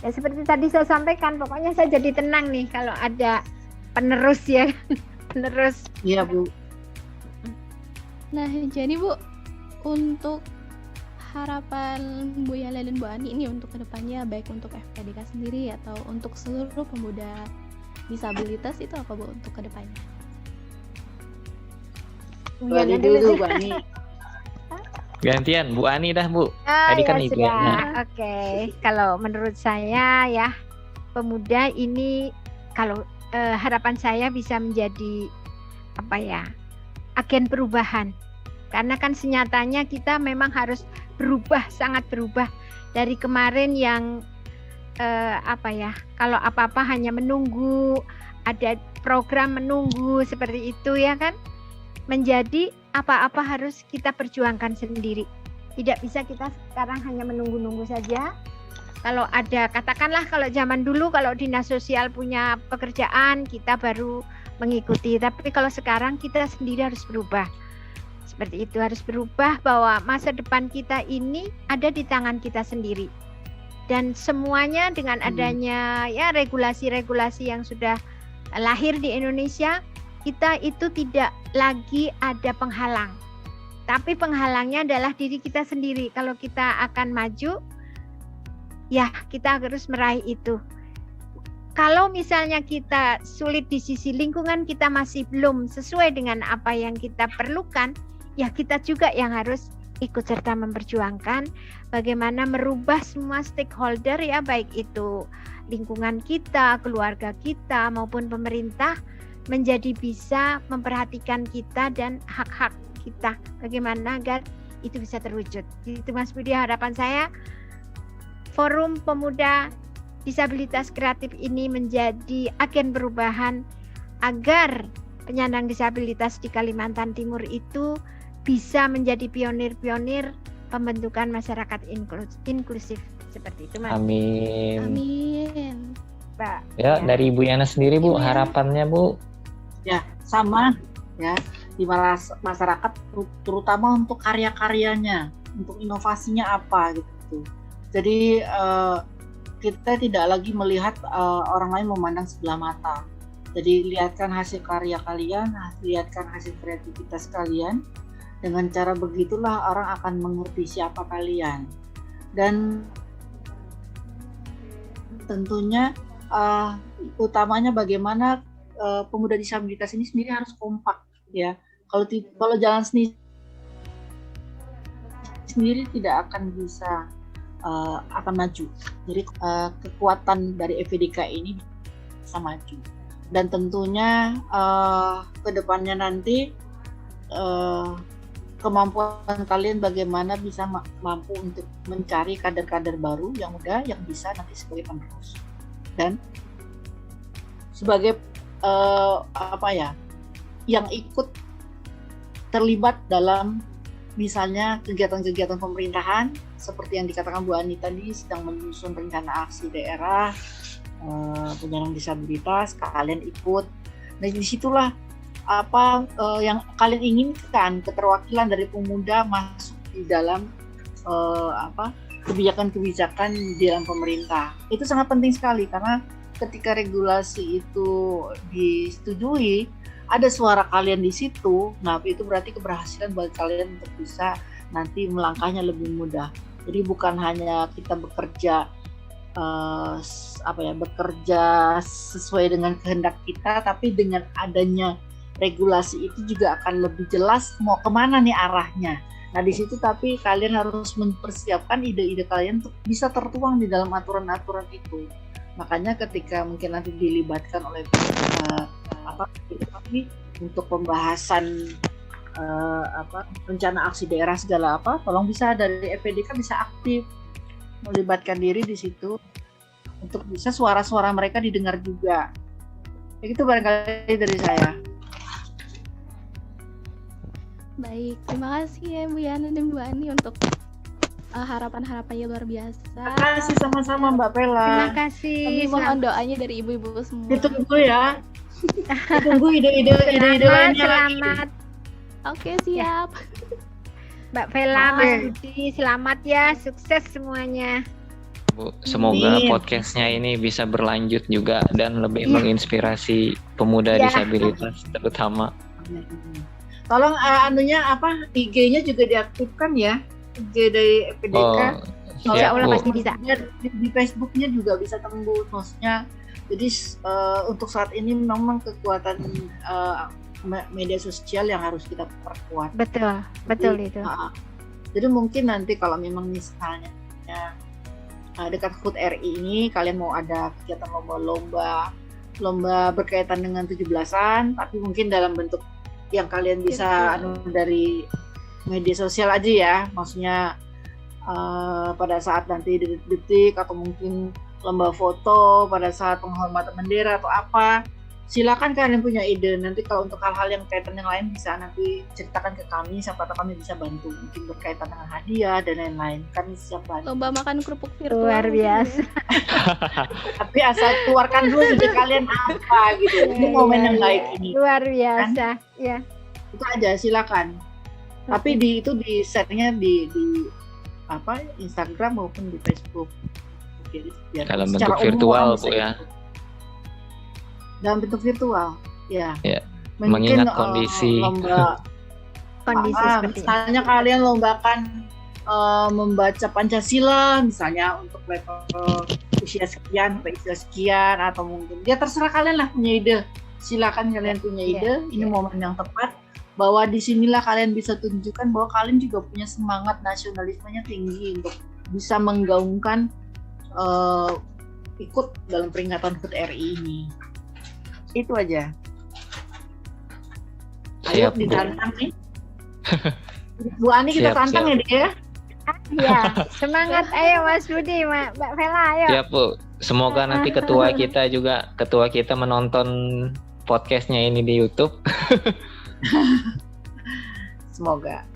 C: Ya seperti tadi saya sampaikan, pokoknya saya jadi tenang nih kalau ada penerus ya. Penerus.
D: Iya Bu.
A: Nah jadi Bu, untuk harapan Bu Yana dan Bu Ani ini untuk kedepannya, baik untuk FPDK sendiri atau untuk seluruh pemuda disabilitas, itu apa Bu untuk kedepannya?
D: Bu Ani dulu Bu Ani.
B: Gantian Bu Ani dah Bu. Tadi kan Ibu Yana.
C: Oke. Kalau menurut saya ya, pemuda ini kalau harapan saya bisa menjadi agen perubahan. Karena kan senyatanya kita memang harus berubah, sangat berubah dari kemarin yang kalau apa-apa hanya menunggu, ada program menunggu seperti itu ya kan, menjadi apa-apa harus kita perjuangkan sendiri. Tidak bisa kita sekarang hanya menunggu-nunggu saja. Kalau ada, katakanlah kalau zaman dulu kalau dinas sosial punya pekerjaan, kita baru mengikuti. Tapi kalau sekarang kita sendiri harus berubah. Seperti itu, harus berubah bahwa masa depan kita ini ada di tangan kita sendiri. Dan semuanya dengan adanya ya regulasi-regulasi yang sudah lahir di Indonesia, kita itu tidak lagi ada penghalang. Tapi penghalangnya adalah diri kita sendiri. Kalau kita akan maju, ya kita harus meraih itu. Kalau misalnya kita sulit di sisi lingkungan, kita masih belum sesuai dengan apa yang kita perlukan, ya kita juga yang harus ikut serta memperjuangkan bagaimana merubah semua stakeholder ya, baik itu lingkungan kita, keluarga kita maupun pemerintah, menjadi bisa memperhatikan kita dan hak-hak kita, bagaimana agar itu bisa terwujud. Itu Mas Budi, harapan saya Forum Pemuda Disabilitas Kreatif ini menjadi agen perubahan agar penyandang disabilitas di Kalimantan Timur itu bisa menjadi pionir-pionir pembentukan masyarakat inklusif seperti itu, Mas.
B: Amin.
A: Amin.
C: Pak.
B: Ya, dari Ibu Yana sendiri, Bu,
A: Ibu Yana.
B: harapannya, Bu?
D: Ya, sama ya, di masyarakat terutama untuk karya-karyanya, untuk inovasinya apa gitu. Jadi kita tidak lagi melihat orang lain memandang sebelah mata. Jadi lihatkan hasil karya kalian, lihatkan hasil kreativitas kalian. Dengan cara begitulah orang akan mengerti siapa kalian. Dan tentunya utamanya bagaimana pemuda disabilitas ini sendiri harus kompak ya. Kalau jalan sendiri tidak akan bisa akan maju. Jadi kekuatan dari FPDK ini bisa maju. Dan tentunya kedepannya nanti kemampuan kalian bagaimana bisa mampu untuk mencari kader-kader baru yang muda yang bisa nanti sebagai penerus dan sebagai yang ikut terlibat dalam misalnya kegiatan-kegiatan pemerintahan seperti yang dikatakan Bu Ani tadi, sedang menyusun rencana aksi daerah penyandang disabilitas, kalian ikut. Nah, disitulah yang kalian inginkan, keterwakilan dari pemuda masuk di dalam kebijakan-kebijakan di dalam pemerintah. Itu sangat penting sekali karena ketika regulasi itu disetujui, ada suara kalian di situ. Nah, itu berarti keberhasilan buat kalian untuk bisa nanti melangkahnya lebih mudah. Jadi bukan hanya kita bekerja bekerja sesuai dengan kehendak kita, tapi dengan adanya regulasi itu juga akan lebih jelas mau kemana nih arahnya. Nah, di situ tapi kalian harus mempersiapkan ide-ide kalian untuk bisa tertuang di dalam aturan-aturan itu. Makanya ketika mungkin nanti dilibatkan oleh untuk pembahasan rencana aksi daerah segala tolong bisa dari FPDK bisa aktif melibatkan diri di situ untuk bisa suara-suara mereka didengar juga. Itu barangkali dari saya.
A: Baik, terima kasih ya Bu Yana dan Bu Ani untuk harapan-harapannya luar biasa.
D: Terima kasih sama-sama Mbak Pela.
C: Terima kasih.
A: Kami mohon doanya dari ibu-ibu semua.
D: Ditunggu ya. Ditunggu ide-ide lainnya lagi.
C: Selamat.
A: Oke, siap.
C: Mbak Vela, Mas Budi, selamat ya, sukses semuanya.
B: Bu, semoga podcastnya ini bisa berlanjut juga dan lebih menginspirasi pemuda disabilitas terutama.
D: Tolong IG-nya juga diaktifkan ya, IG dari FPDK.
C: Insya Allah pasti bisa.
D: Di Facebook-nya juga bisa tembus, maksudnya. Jadi untuk saat ini memang kekuatan media sosial yang harus kita perkuat.
C: Betul itu.
D: Jadi mungkin nanti kalau memang misalnya dekat HUT RI ini kalian mau ada kegiatan lomba berkaitan dengan 17-an, tapi mungkin dalam bentuk yang kalian bisa dari media sosial aja ya, maksudnya pada saat nanti detik-detik atau mungkin lomba foto pada saat penghormatan bendera atau apa. Silakan kalian punya ide. Nanti kalau untuk hal-hal yang kaitan yang lain bisa nanti ceritakan ke kami, siapa tahu kami bisa bantu. Mungkin berkaitan dengan hadiah dan lain-lain. Kami siap bantu.
A: Lomba makan kerupuk virtual.
C: Luar biasa.
D: Tapi asal keluarkan dulu ide kalian apa gitu. Ini momen yang baik ini.
C: Luar biasa. Ya.
D: Itu aja, silakan. Tapi itu di setnya di apa Instagram maupun di Facebook. Oke, biar
B: Dalam
D: secara
B: bentuk virtual,
D: umum
B: Bu,
D: bisa
B: ya.
D: ikut. Dalam bentuk virtual, ya.
B: Ya,
D: Mungkin,
B: mengingat kondisi.
D: lomba
C: Kondisi seperti ini.
D: misalnya kalian lombakan membaca Pancasila misalnya untuk level usia sekian sampai usia sekian, atau mungkin ya terserah kalian lah punya ide. Silakan kalian punya ide. Ini momen yang tepat bahwa disinilah kalian bisa tunjukkan bahwa kalian juga punya semangat nasionalismenya tinggi untuk bisa menggaungkan ikut dalam peringatan HUT RI ini. Itu aja. Ayo
B: Siap, Bu.
D: ditantang nih. Bu Ani kita
B: Siap,
D: tantang
B: siap.
D: ya dia.
C: Ya, semangat. Ayo Mas Budi, Mbak Vela, ayo.
B: Siap, Bu. Semoga nanti ketua kita menonton podcastnya ini di YouTube.
D: Semoga.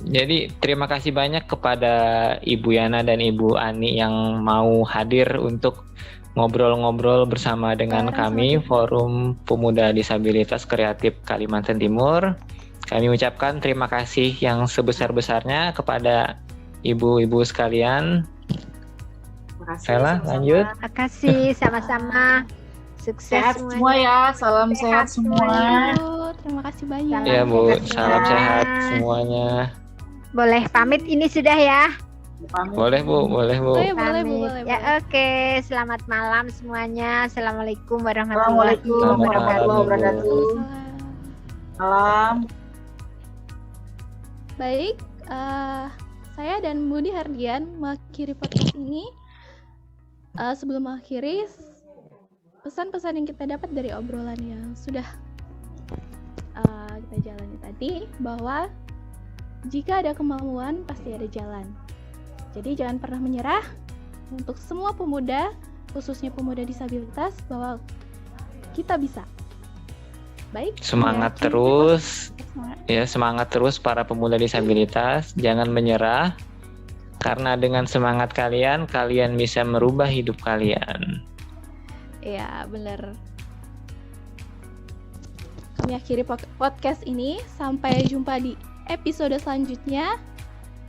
B: Jadi terima kasih banyak kepada Ibu Yana dan Ibu Ani yang mau hadir untuk ngobrol-ngobrol bersama dengan kami Forum Pemuda Disabilitas Kreatif Kalimantan Timur. Kami ucapkan terima kasih yang sebesar-besarnya kepada ibu-ibu sekalian.
D: Terima kasih.
B: Vela,
D: sama-sama.
B: lanjut.
C: Terima kasih sama-sama. Sukses
D: Sehat semua ya. Salam sehat semua.
A: Bu, terima kasih banyak.
C: Salam
B: Ya, Bu.
C: sehat
B: Salam
C: semua.
B: sehat semuanya.
C: Boleh pamit ini sudah ya?
D: Pamit.
B: Boleh, Bu. Boleh, Bu.
A: Boleh, boleh, Bu,
C: Pamit.
A: boleh.
C: Ya,
A: boleh.
C: oke. Selamat malam semuanya. Assalamualaikum warahmatullahi
D: Assalamualaikum
B: Selamat
D: warahmatullahi
B: malam, Bu.
D: wabarakatuh. Salam.
A: Baik, saya dan Budi Hardian mengakhiri podcast ini. Sebelum mengakhiri, pesan-pesan yang kita dapat dari obrolan yang sudah kita jalani tadi, bahwa jika ada kemauan pasti ada jalan. Jadi jangan pernah menyerah. Untuk semua pemuda, khususnya pemuda disabilitas, bahwa kita bisa. Baik.
B: Semangat
A: ya,
B: terus.
A: semangat.
B: Ya, semangat terus para pemuda disabilitas. Jangan menyerah. Karena dengan semangat kalian bisa merubah hidup kalian.
A: Iya, bener. Kami akhiri podcast ini. Sampai jumpa di episode selanjutnya.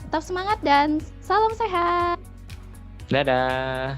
A: Tetap semangat dan salam sehat.
B: Dadah.